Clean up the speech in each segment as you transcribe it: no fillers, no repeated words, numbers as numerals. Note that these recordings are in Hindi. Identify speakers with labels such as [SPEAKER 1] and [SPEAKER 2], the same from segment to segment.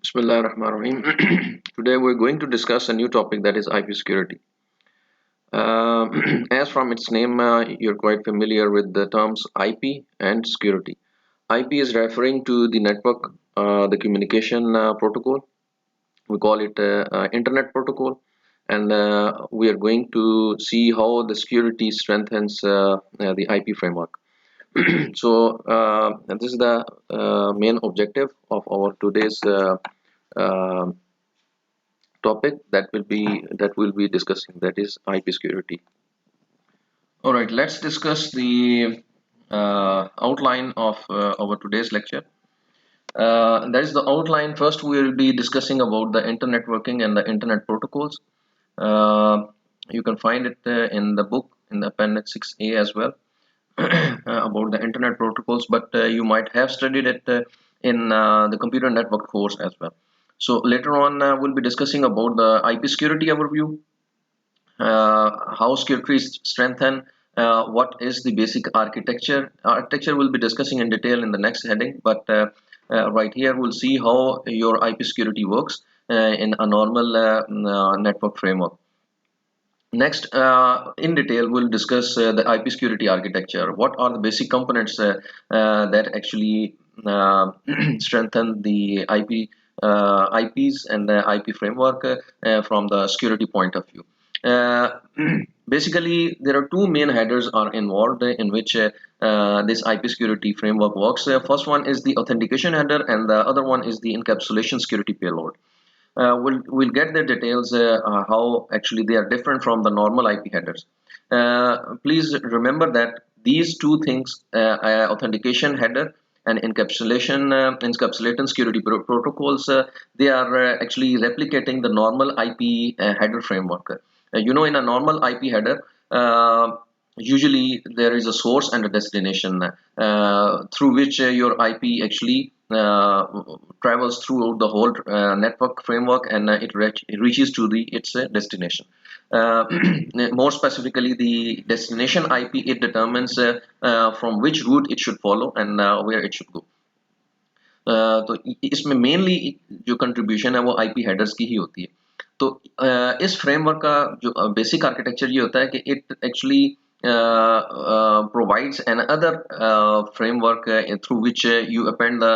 [SPEAKER 1] Bismillah ar-Rahman ar-Rahim. Today we're going to discuss a new topic that is IP security. Uh, as from its name, you're quite familiar with the terms IP and security. IP is referring to the network, the communication protocol. We call it Internet Protocol, and we are going to see how the security strengthens the IP framework. And this is the main objective of our today's uh, topic that we'll be discussing, that is IP security. All right, let's discuss the outline of our today's lecture. That is the outline. First, we'll be discussing about the internet working and the internet protocols. Uh, you can find it in the book in the appendix 6A as well. About the internet protocols, but you might have studied it in the computer network course as well. So later on, we'll be discussing about the IP security overview, how security is strengthened, what is the basic architecture. Architecture we'll be discussing in detail in the next heading, but right here we'll see how your IP security works in a normal network framework. Next, in detail, we'll discuss the IP security architecture. What are the basic components that actually strengthen the IPs and the IP framework from the security point of view? Uh, Basically, there are two main headers are involved in which this IP security framework works. First one is the authentication header, and the other one is the encapsulation security payload. We'll get the details how actually they are different from the normal IP headers. Please remember that these two things, authentication header and encapsulating security protocols, they are actually replicating the normal IP header framework. In a normal IP header, usually there is a source and a destination through which your IP actually travels throughout the whole network framework, and it reaches to its destination. Uh, More specifically, the destination IP, it determines from which route it should follow and where it should go. तो इसमें मेनली जो कंट्रीब्यूशन है वो आईपी हेडर्स की ही होती है. तो इस फ्रेमवर्क का जो बेसिक आर्किटेक्चर ये होता है कि it actually provides another framework through which you append the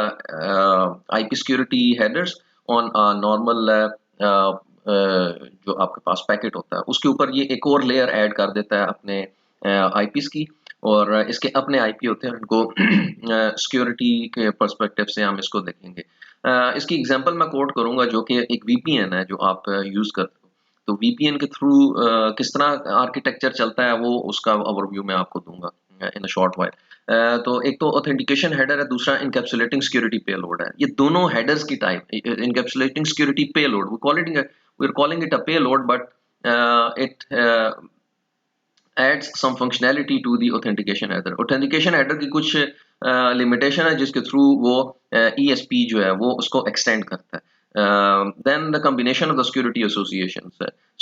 [SPEAKER 1] IP security headers on a normal जो आपके पास पैकेट होता है उसके ऊपर ये एक और लेयर ऐड कर देता है अपने आईपीस की. और इसके अपने आईपी होते हैं, इनको सिक्योरिटी के पर्सपेक्टिव से हम इसको देखेंगे. इसकी एग्जांपल मैं कोट करूंगा जो कि एक वीपीएन है जो आप यूज करते हो. तो वीपीएन के थ्रू किस तरह आर्किटेक्चर चलता है वो उसका ओवरव्यू मैं आपको दूंगा इन अ शॉर्ट वाइल. तो एक तो ऑथेंटिकेशन हेडर है, दूसरा इनकैप्सुलेटिंग सिक्योरिटी पेलोड है. ये दोनों हेडर्स की type. Encapsulating security payload we are calling it a payload, but it adds some functionality to the authentication header. Authentication header की कुछ लिमिटेशन है जिसके थ्रू वो ESP जो है वो उसको एक्सटेंड करता है. Then the combination of the security associations.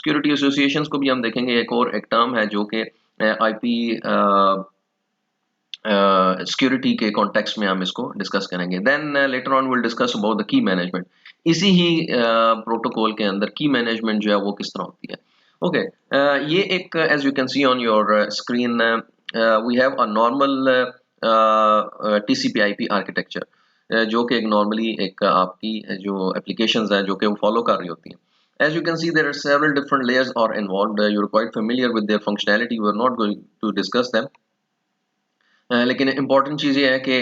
[SPEAKER 1] Security associations को भी हम देखेंगे. एक टर्म है जो कि IP सिक्योरिटी के कॉन्टेक्स्ट में हम इसको डिस्कस करेंगे. Then later on will discuss about the key management. इसी ही प्रोटोकॉल के अंदर की मैनेजमेंट जो है वो किस तरह होती है. ओके, ये एक as you can see on your screen we have a normal TCP IP architecture जो कि एक नॉर्मली एक आपकी जो एप्लीकेशंस हैं जो कि वो फॉलो कर रही होती हैं. As you can see, there are several different layers are involved. You're quite familiar with their functionality. We're not going to discuss them. लेकिन इम्पॉर्टेंट चीज़ ये है कि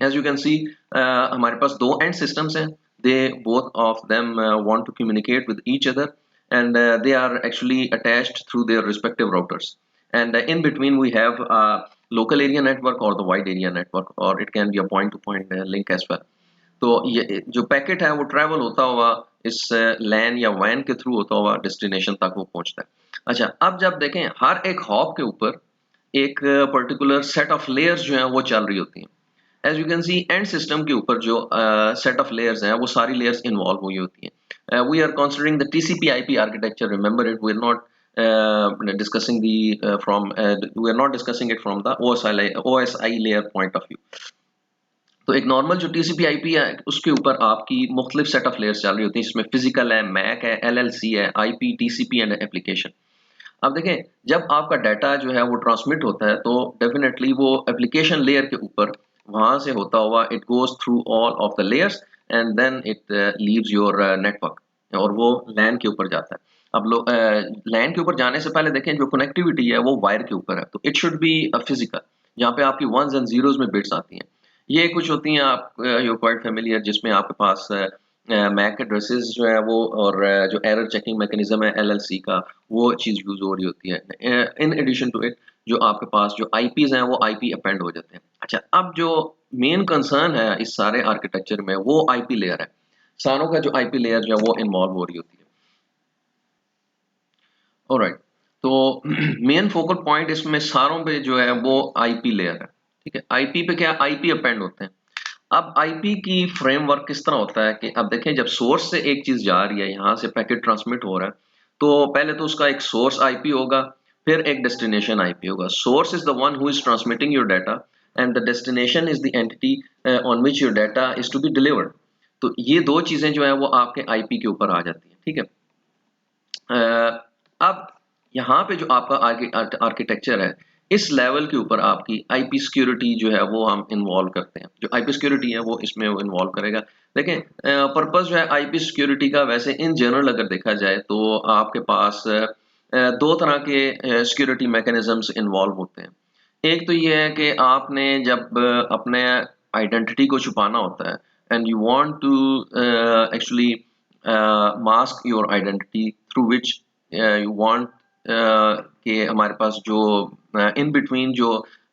[SPEAKER 1] एज यू कैन सी हमारे पास दो एंड सिस्टम्स हैं. They both of them want to communicate with each other, and they are actually attached through their respective routers, and in between we have a local area network or the wide area network, or it can be a point to point link as well. तो ये जो पैकेट है वो ट्रैवल होता हुआ इस लैन या वैन के थ्रू होता हुआ डेस्टिनेशन तक वो पहुंचता है. अच्छा, अब जब देखें हर एक हॉप के ऊपर एक पर्टिकुलर सेट ऑफ लेयर्स जो हैं वो चल रही होती हैं. As you can see end system के ऊपर जो सेट ऑफ लेयर्स हैं वो सारी लेयर्स इन्वॉल्व हुई होती हैं. We are considering the TCP IP architecture. Remember it, we are not discussing the from we are not discussing it from the OSI layer point of view. तो एक नॉर्मल जो टीसीपी आईपी है उसके ऊपर आपकी मुख्तलिफ सेट ऑफ लेयर्स चल रही होती हैं, इसमें फिजिकल है, मैक है, एलएलसी है, आईपी, टीसीपी एंड एप्लीकेशन। अब देखें, जब आपका डाटा जो है वो ट्रांसमिट होता है तो डेफिनेटली वो एप्लीकेशन लेयर के ऊपर वहां से होता हुआ it goes through all of the layers and then it leaves your network, और वो लैन के ऊपर जाता है। अब लैन के ऊपर जाने से पहले देखें जो कनेक्टिविटी है वो वायर के ऊपर है, तो इट शुड बी फिजिकल, जहाँ पे आपकी वंस एंड जीरोस में बिट्स आती हैं। ये कुछ होती हैं, आप यू क्वाइट फेमिलियर, जिसमें आपके पास मैक एड्रेसेस जो है वो, और जो एरर चेकिंग मैकेनिज्म है एलएलसी का, वो चीज़ यूज हो रही होती है। इन एडिशन टू इट जो आपके पास जो आईपीज हैं वो आईपी अपेंड हो जाते हैं। अच्छा, अब जो मेन कंसर्न है इस सारे आर्किटेक्चर में वो आईपी लेयर है। सारों का जो आईपी लेयर जो है वो इन्वॉल्व हो रही होती है। ऑलराइट, तो मेन फोकल पॉइंट इसमें सारों पे जो है वो आईपी लेयर है। ठीक है, आईपी पे क्या, आईपी अपेंड होते हैं। अब आईपी की फ्रेमवर्क किस तरह होता है कि अब देखें, जब सोर्स से एक चीज जा रही है, यहाँ से पैकेट ट्रांसमिट हो रहा है, तो पहले तो उसका एक सोर्स आईपी होगा, फिर एक डेस्टिनेशन आईपी होगा। Source is the one who is transmitting your data and the destination is the entity on which your data is to be delivered. तो ये दो चीजें जो है वो आपके आईपी के ऊपर आ जाती हैं। ठीक है, अब यहाँ पे जो आपका आर्किटेक्चर है, इस लेवल के ऊपर आपकी आईपी सिक्योरिटी जो है वो हम इन्वॉल्व करते हैं। जो आईपी सिक्योरिटी है वो इसमें वो इन्वॉल्व करेगा। देखें, पर्पस जो है आईपी सिक्योरिटी का, वैसे इन जनरल अगर देखा जाए तो आपके पास दो तरह के सिक्योरिटी मैकेनिज्म्स इन्वॉल्व होते हैं। एक तो ये है कि आपने जब अपने आइडेंटिटी को छुपाना होता है and you want to actually mask your identity through which you want कि हमारे पास जो इन बिटवीन जो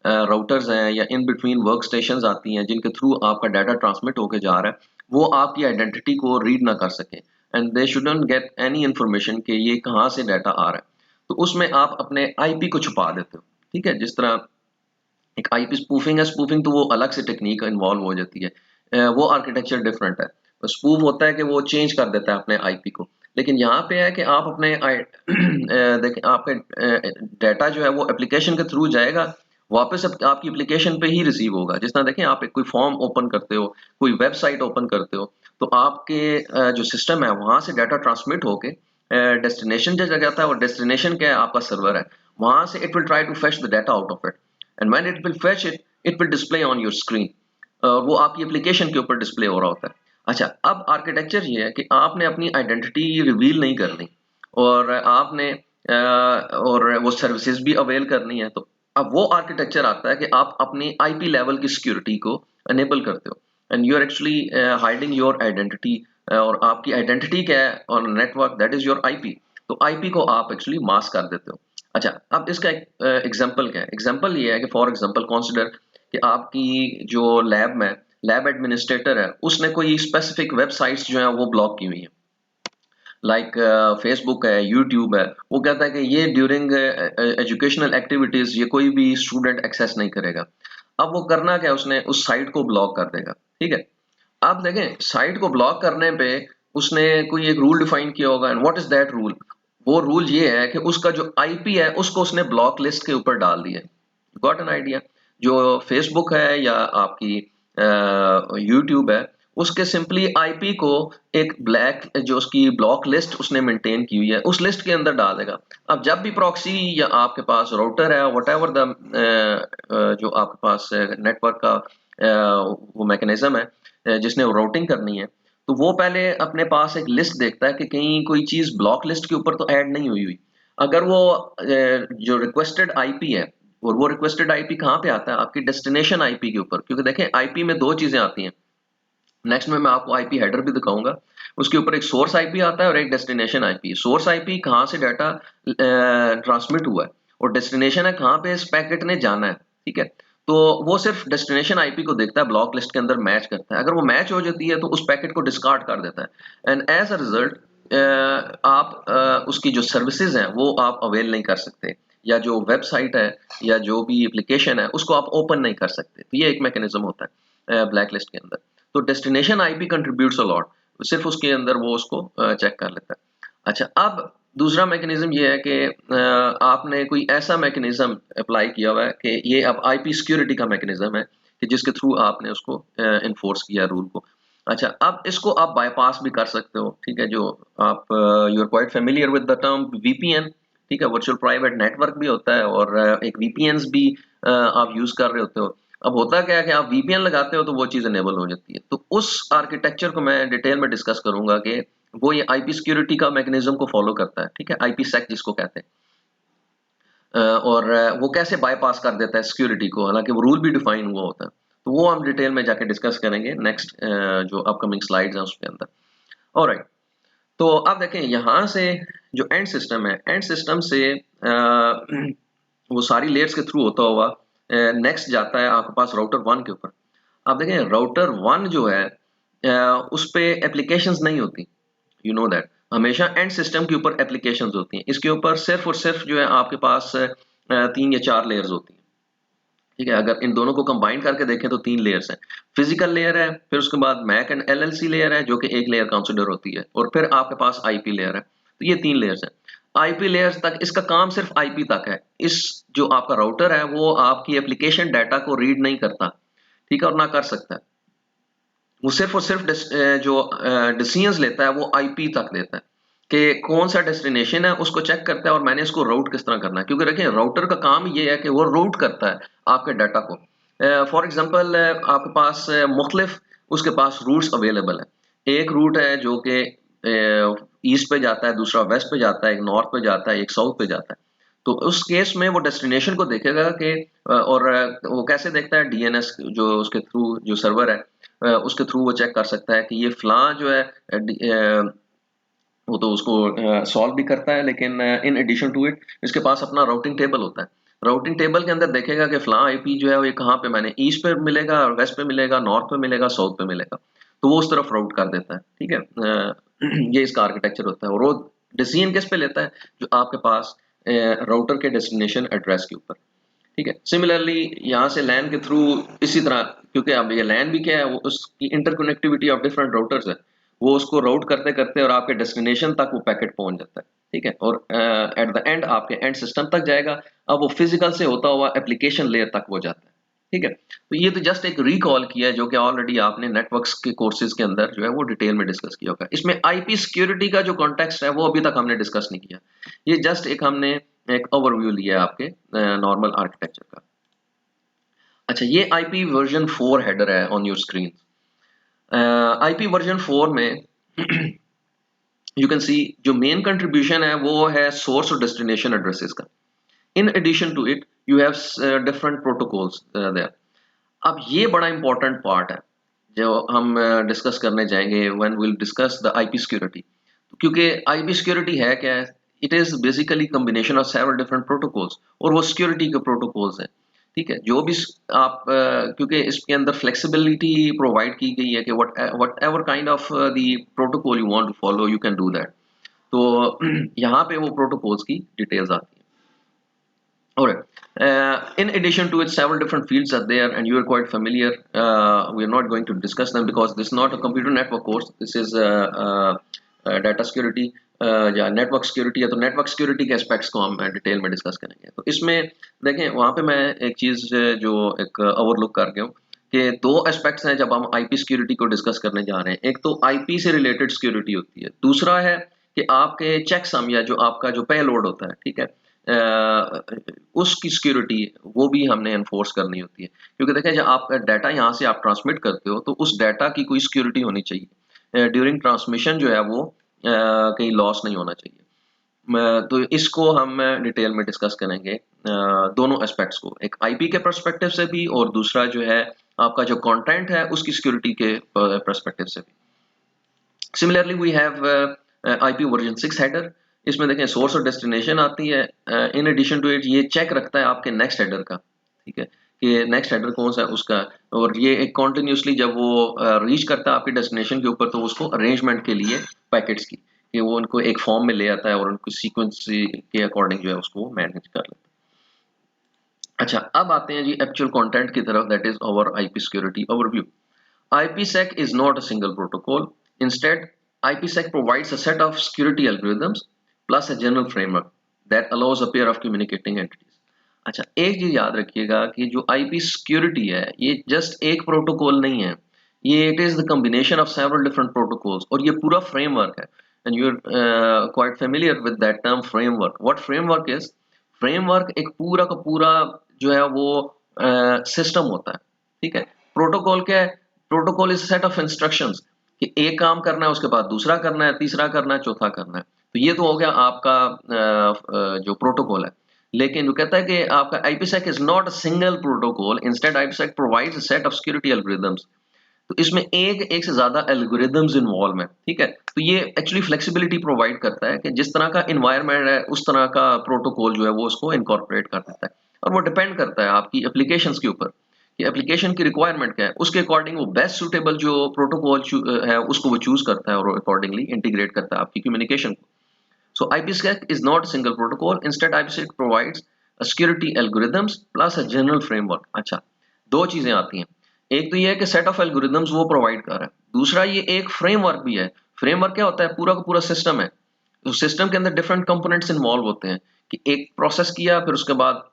[SPEAKER 1] राउटर्स हैं या इन बिटवीन वर्क स्टेशंस आती हैं जिनके थ्रू आपका डाटा ट्रांसमिट होके जा रहा है, वो आपकी आइडेंटिटी को रीड ना कर सकें and they shouldn't get any information कि ये कहाँ से डाटा आ रहा है। तो उसमें आप अपने आईपी को छुपा देते हो। ठीक है, जिस तरह एक आईपी स्पूफिंग है, स्पूफिंग तो वो अलग से टेक्निक इन्वॉल्व हो जाती है, वो आर्किटेक्चर डिफरेंट है। स्पूफ होता है कि वो चेंज कर देता है अपने आईपी को, लेकिन यहाँ पे है कि आप अपने देखें, आपके डाटा जो है वो एप्लीकेशन के थ्रू जाएगा, वापस आपकी एप्लीकेशन पे ही रिसीव होगा। जिस तरह देखें, आप एक कोई फॉर्म ओपन करते हो, कोई वेबसाइट ओपन करते हो, तो आपके जो सिस्टम है वहां से डाटा ट्रांसमिट होके डेस्टिनेशन जगह जाता है, और डेस्टिनेशन क्या है, आपका सर्वर है। वहां से it will try to fetch the data out of it and when it will fetch it, it will display on your screen. वो आपकी एप्लीकेशन के ऊपर डिस्प्ले हो रहा होता है। अच्छा, अब आर्किटेक्चर ये है कि आपने अपनी आइडेंटिटी रिवील नहीं करनी, और आपने और वो सर्विसेज भी अवेल करनी है। तो अब वो आर्किटेक्चर आता है कि आप अपनी आईपी लेवल की सिक्योरिटी को एनेबल करते हो and you are actually hiding your identity, और आपकी आइडेंटिटी क्या है और network, that is your IP. तो आईपी को आप एक्चुअली मास्क कर देते हो। अच्छा, अब इसका एक एग्जांपल क्या है? एग्जांपल ये है कि फॉर एग्जांपल कंसीडर कि आपकी जो लैब में लैब एडमिनिस्ट्रेटर है, उसने कोई स्पेसिफिक वेबसाइट्स जो है वो ब्लॉक की हुई है, लाइक फेसबुक है, यूट्यूब है। वो कहता है कि ये ड्यूरिंग एजुकेशनल एक्टिविटीज ये कोई भी स्टूडेंट एक्सेस नहीं करेगा। अब वो करना क्या है, उसने उस साइट को ब्लॉक कर देगा। ठीक है, आप देखें, साइट को ब्लॉक करने पे उसने कोई एक रूल डिफाइन किया होगा, and what is that rule? वो रूल ये है कि उसका जो आईपी है उसको उसने ब्लॉक लिस्ट के ऊपर डाल दिया। Got an idea? जो फेसबुक है या आपकी यूट्यूब है, उसके सिंपली आईपी को एक ब्लैक जो उसकी ब्लॉक लिस्ट उसने मेंटेन की हुई है उस लिस्ट के अंदर डाल देगा। अब जब भी प्रॉक्सी या आपके पास राउटर है, व्हाटएवर द जो आपके पास नेटवर्क का वो मैकेनिज्म है जिसने राउटिंग करनी है, तो वो पहले अपने पास एक लिस्ट देखता है कि कहीं कोई चीज ब्लॉक लिस्ट के ऊपर तो ऐड नहीं हुई हुई। अगर वो जो रिक्वेस्टेड आईपी है, और वो रिक्वेस्टेड आईपी कहाँ पे आता है, आपकी डेस्टिनेशन आईपी के ऊपर। क्योंकि देखें, आईपी में दो चीजें आती हैं, नेक्स्ट में मैं आपको आईपी हेडर भी दिखाऊंगा। उसके ऊपर एक सोर्स आईपी आता है और एक डेस्टिनेशन आईपी। सोर्स आईपी कहाँ से डाटा ट्रांसमिट हुआ है, और डेस्टिनेशन है कहाँ पे इस पैकेट ने जाना है। ठीक है, तो वो सिर्फ डेस्टिनेशन आईपी को देखता है, ब्लॉक लिस्ट के अंदर मैच करता है। अगर वो मैच हो जाती है तो उस पैकेट को डिस्कार्ड कर देता है, एंड एज अ रिजल्ट आप उसकी जो सर्विसेज हैं वो आप अवेल नहीं कर सकते, या जो वेबसाइट है या जो भी एप्लीकेशन है उसको आप ओपन नहीं कर सकते। तो ये एक मैकेनिज्म होता है ब्लैक लिस्ट के अंदर। तो destination IP contributes a lot, सिर्फ उसके अंदर वो उसको चेक कर लेता है। अच्छा, अब दूसरा मैकेनिज्म ये है कि आपने कोई ऐसा मैकेनिज्म अप्लाई किया हुआ है कि ये अब आईपी सिक्योरिटी का मैकेनिज्म है कि जिसके थ्रू आपने उसको इन्फोर्स किया रूल को। अच्छा, अब इसको आप बाईपास भी कर सकते हो, ठीक है, जो आप you are quite familiar with the term VPN, ठीक है, वर्चुअल प्राइवेट नेटवर्क भी होता है और एक वीपीएन भी आप यूज कर रहे होते हो। अब होता क्या है कि आप वीपीएन लगाते हो तो वो चीज एनेबल हो जाती है। तो उस आर्किटेक्चर को मैं डिटेल में डिस्कस करूंगा कि वो ये आईपी सिक्योरिटी का मैकेनिज्म को फॉलो करता है, ठीक है, आईपी सेक जिसको कहते हैं। और वो कैसे बाईपास कर देता है सिक्योरिटी को, हालांकि वो रूल भी डिफाइन हुआ होता है। तो वो हम डिटेल में जाके डिस्कस करेंगे नेक्स्ट जो अपकमिंग स्लाइड्स हैं उसके अंदर। ऑलराइट, तो अब देखें यहाँ से जो एंड सिस्टम है, एंड सिस्टम से वो सारी लेयर्स के थ्रू होता हुआ नेक्स्ट जाता है आपके पास राउटर 1 के ऊपर। आप देखें राउटर 1 जो है उस पे एप्लीकेशंस नहीं होती, यू नो दैट। हमेशा एंड सिस्टम के ऊपर एप्लीकेशंस होती हैं, इसके ऊपर सिर्फ और सिर्फ जो है आपके पास 3 या 4 लेयर्स होती हैं, ठीक है। अगर इन दोनों को कंबाइन करके देखें तो 3 लेयर्स हैं। फिजिकल लेयर है, फिर उसके बाद मैक एंड एलएलसी लेयर है जो कि एक लेयर कंसिडर होती है, और फिर आपके पास आईपी लेयर है। तो ये 3 लेयर्स हैं। आईपी लेयर्स तक इसका काम सिर्फ आईपी तक है। इस जो आपका राउटर है वो आपकी एप्लीकेशन डाटा को रीड नहीं करता, ठीक है, और ना कर सकता है। वो सिर्फ और सिर्फ जो डिसीजंस लेता है वो आईपी तक देता है कि कौन सा डेस्टिनेशन है उसको चेक करता है और मैंने इसको राउट किस तरह करना है। क्योंकि देखिए राउटर का काम ये है कि वो राउट करता है आपके डाटा को। फॉर एग्जांपल आपके पास मुख्तलिफ उसके पास रूट्स अवेलेबल है। एक रूट है जो कि ईस्ट पे जाता है, दूसरा वेस्ट पे जाता है, एक नॉर्थ पे जाता है, एक साउथ पे जाता है। तो उस केस में वो डेस्टिनेशन को देखेगा कि और वो कैसे देखता है, डीएनएस जो उसके थ्रू जो सर्वर है उसके थ्रू वो चेक कर सकता है कि ये फलां जो है वो तो उसको सॉल्व भी करता है, लेकिन इन एडिशन टू इट इसके पास अपना राउटिंग टेबल होता है। राउटिंग टेबल के अंदर देखेगा कि फलां आईपी जो है वो ये कहाँ पे मैंने ईस्ट पे मिलेगा, वेस्ट पे मिलेगा, नॉर्थ पे मिलेगा, साउथ पे मिलेगा। तो वो उस तरफ राउट कर देता है, ठीक है। ये इसका आर्किटेक्चर होता है। और वो डिसीजन किस पे लेता है, जो आपके पास राउटर के डेस्टिनेशन एड्रेस के ऊपर, ठीक है। सिमिलरली यहाँ से लैन के थ्रू इसी तरह, क्योंकि अब ये लैन भी क्या है, वो उसकी इंटरकनेक्टिविटी ऑफ डिफरेंट राउटर्स है, वो उसको राउट करते करते और आपके डेस्टिनेशन तक वो पैकेट पहुंच जाता है, ठीक है। और एट द एंड आपके एंड सिस्टम तक जाएगा। अब वो फिजिकल से होता हुआ एप्लीकेशन लेयर तक वो जाता है, ठीक है। तो ये तो जस्ट एक रिकॉल किया है जो कि ऑलरेडी आपने नेटवर्क्स के कोर्सेज के अंदर जो है वो डिटेल में डिस्कस किया होगा। इसमें आईपी सिक्योरिटी का जो कॉन्टेक्स्ट है वो अभी तक हमने डिस्कस नहीं किया। ये जस्ट एक हमने एक ओवरव्यू लिया है आपके नॉर्मल आर्किटेक्चर का। अच्छा, ये आईपी वर्जन 4 हेडर है on your screen. IP version 4 में यू कैन सी जो मेन कंट्रीब्यूशन है वो है सोर्स और डेस्टिनेशन एड्रेसेस का। In addition to it you have different protocols there. अब ये बड़ा इंपॉर्टेंट पार्ट है जो हम डिस्कस करने जाएंगे when we will discuss the IP security. क्योंकि आईपी सिक्योरिटी है क्या है, it is basically combination of several different protocols, और वो सिक्योरिटी के प्रोटोकॉल्स हैं, ठीक है। जो भी आप क्योंकि इसके अंदर फ्लेक्सिबिलिटी प्रोवाइड की गई है कि whatever kind of the protocol you want to follow you can do that. तो यहाँ पे वो प्रोटोकॉल्स की डिटेल्स आती हैं। Alright. In addition to it, several different fields are there, and you are quite familiar. We are not going to discuss them because this is not a computer network course. This is data security या नेटवर्क सिक्योरिटी है। तो नेटवर्क सिक्योरिटी के एस्पेक्ट्स को हम डिटेल में डिस्कस करेंगे। तो इसमें देखें वहाँ पे मैं एक चीज़ जो एक ओवरलुक कर गया हूँ कि दो एस्पेक्ट्स हैं जब हम आईपी सिक्योरिटी को डिस्कस करने जा रहे हैं। एक तो आईपी से रिलेटेड सिक्योरिटी होती है, दूसरा है कि आपके चेकसम या जो आपका जो पेलोड होता है, ठीक है, उसकी सिक्योरिटी वो भी हमने एनफोर्स करनी होती है। क्योंकि देखिए जब आप डाटा यहाँ से आप ट्रांसमिट करते हो तो उस डाटा की कोई सिक्योरिटी होनी चाहिए। ड्यूरिंग ट्रांसमिशन जो है वो कहीं लॉस नहीं होना चाहिए। तो इसको हम डिटेल में डिस्कस करेंगे दोनों एस्पेक्ट्स को, एक आईपी के पर्सपेक्टिव से भी और दूसरा जो है आपका जो कंटेंट है उसकी सिक्योरिटी के पर्सपेक्टिव से भी। Similarly we have IP version 6 header. इसमें देखें सोर्स और डेस्टिनेशन आती है। इन एडिशन टू इट ये चेक रखता है आपके नेक्स्ट हेडर का, ठीक है, कि नेक्स्ट हेडर कौन सा है उसका। और ये एक कॉन्टिन्यूसली जब वो रीच करता है आपकी डेस्टिनेशन के ऊपर तो उसको अरेंजमेंट के लिए पैकेट्स की कि वो उनको एक फॉर्म में ले आता है और उनको सीक्वेंस के अकॉर्डिंग जो है उसको मैनेज कर लेता है। अच्छा, अब आते हैं जी एक्चुअल कंटेंट की तरफ, that is our IP security overview. IPsec is not a single protocol. Instead, IPsec provides a set of security algorithms plus a general framework that allows a pair of communicating entities. अच्छा, एक चीज याद रखिएगा कि जो आईपी सिक्योरिटी है ये जस्ट एक प्रोटोकॉल नहीं है, ये it is the combination of several different protocols, और ये पूरा फ्रेमवर्क है। And you are quite familiar with that term framework. What framework is? Framework एक पूरा का पूरा जो है वो सिस्टम होता है, ठीक है। प्रोटोकॉल क्या है? Protocol is set of instructions कि एक काम करना है, उसके बाद दूसरा करना है, तीसरा करना है, चौथा करना है। तो ये तो हो गया आपका जो प्रोटोकॉल है। लेकिन वो कहता है कि आपका IPsec is not a single protocol, instead IPsec provides a set of security algorithms. तो इसमें एक से ज्यादा एल्गोरिदम्स इन्वॉल्व है, ठीक है। तो ये एक्चुअली फ्लेक्सिबिलिटी प्रोवाइड करता है कि जिस तरह का इन्वायरमेंट है उस तरह का प्रोटोकॉल जो है वो उसको इनकॉर्पोरेट कर देता है। और वो डिपेंड करता है आपकी एप्लीकेशंस के ऊपर कि एप्लीकेशन की रिक्वायरमेंट क्या है, उसके अकॉर्डिंग वो बेस्ट सुटेबल जो प्रोटोकॉल है उसको वो चूज करता है और अकॉर्डिंगली इंटीग्रेट करता है आपकी कम्युनिकेशन को। So IPsec is not a single protocol. Instead, IPsec provides a security algorithms plus a general framework. अच्छा, दो चीजें आती हैं। एक तो ये है कि सेट ऑफ एल्गोरिदम्स वो प्रोवाइड कर रहा है, दूसरा ये एक फ्रेमवर्क भी है। फ्रेमवर्क क्या होता है? पूरा का पूरा सिस्टम है। तो सिस्टम के अंदर डिफरेंट कंपोनेंट्स इन्वॉल्व होते हैं कि एक प्रोसेस किया, फिर उसके बाद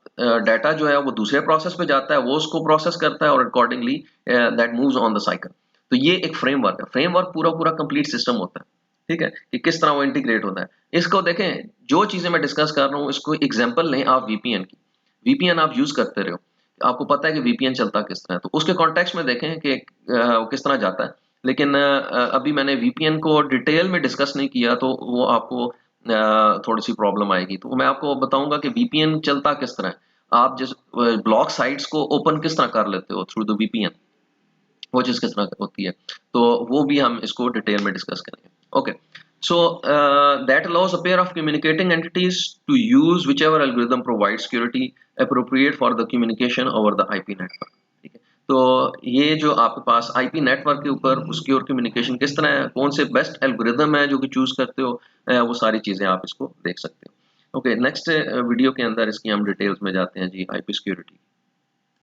[SPEAKER 1] डाटा जो है वो दूसरे प्रोसेस पे जाता है, वो उसको प्रोसेस करता है और accordingly that moves on the cycle. तो ये एक फ्रेमवर्क है। फ्रेमवर्क पूरा पूरा कंप्लीट सिस्टम होता है, ठीक है, कि किस तरह वो इंटीग्रेट होता है। इसको देखें, जो चीजें मैं डिस्कस कर रहा हूँ इसको एग्जांपल लें आप वीपीएन की। वीपीएन आप यूज करते रहो, आपको पता है कि वीपीएन चलता किस तरह है, तो उसके कॉन्टेक्स्ट में देखें कि वो किस तरह जाता है। लेकिन अभी मैंने वीपीएन को डिटेल में डिस्कस नहीं किया, तो वो आपको थोड़ी सी प्रॉब्लम आएगी। तो मैं आपको बताऊंगा कि वीपीएन चलता किस तरह है। आप जिस ब्लॉक साइट्स को ओपन किस तरह कर लेते हो थ्रू द वीपीएन, वो चीज किस तरह होती है, तो वो भी हम इसको डिटेल में डिस्कस करेंगे। Okay, so that allows a pair of communicating entities to use whichever algorithm provides security appropriate for the communication over the IP network, ठीक है। तो ये जो आपके पास IP नेटवर्क के ऊपर उसकी और कम्युनिकेशन किस तरह है, कौन से बेस्ट एल्गोरिदम है जो कि चूज करते हो, वो सारी चीजें आप इसको देख सकते हो। ओके, नेक्स्ट वीडियो के अंदर इसकी हम डिटेल्स में जाते हैं जी, IP सिक्योरिटी।